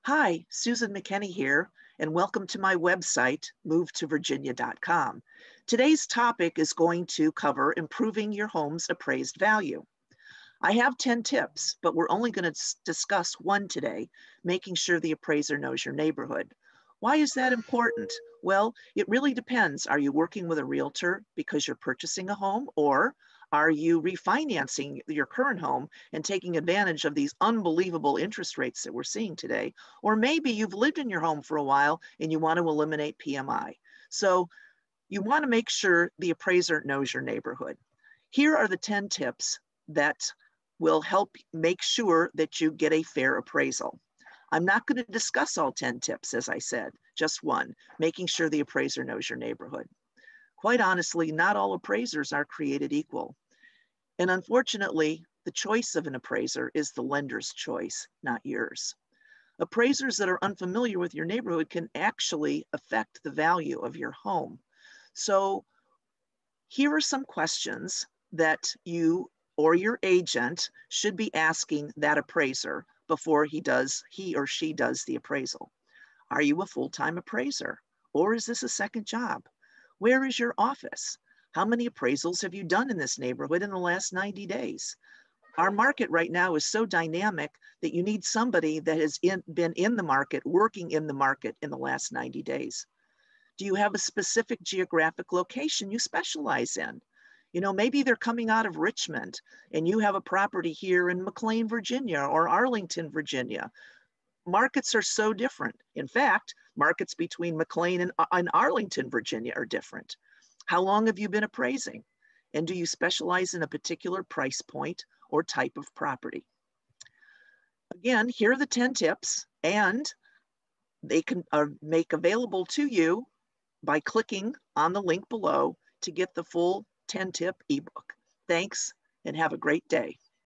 Hi, Susan Mekenney here, and welcome to my website, movetovirginia.com. Today's topic is going to cover improving your home's appraised value. I have 10 tips, but we're only going to discuss one today, making sure the appraiser knows your neighborhood. Why is that important? Well, it really depends. Are you working with a realtor because you're purchasing a home, or are you refinancing your current home and taking advantage of these unbelievable interest rates that we're seeing today? Or maybe you've lived in your home for a while and you want to eliminate PMI. So you want to make sure the appraiser knows your neighborhood. Here are the 10 tips that will help make sure that you get a fair appraisal. I'm not going to discuss all 10 tips, as I said, just one, making sure the appraiser knows your neighborhood. Quite honestly, not all appraisers are created equal. And unfortunately, the choice of an appraiser is the lender's choice, not yours. Appraisers that are unfamiliar with your neighborhood can actually affect the value of your home. So here are some questions that you or your agent should be asking that appraiser before he or she does the appraisal. Are you a full-time appraiser, or is this a second job? Where is your office? How many appraisals have you done in this neighborhood in the last 90 days? Our market right now is so dynamic that you need somebody that has been in the market, working in the market in the last 90 days. Do you have a specific geographic location you specialize in? You know, maybe they're coming out of Richmond and you have a property here in McLean, Virginia, or Arlington, Virginia. Markets are so different. In fact, markets between McLean and Arlington, Virginia are different. How long have you been appraising? And do you specialize in a particular price point or type of property? Again, here are the 10 tips, and they can make available to you by clicking on the link below to get the full 10-tip ebook. Thanks, and have a great day.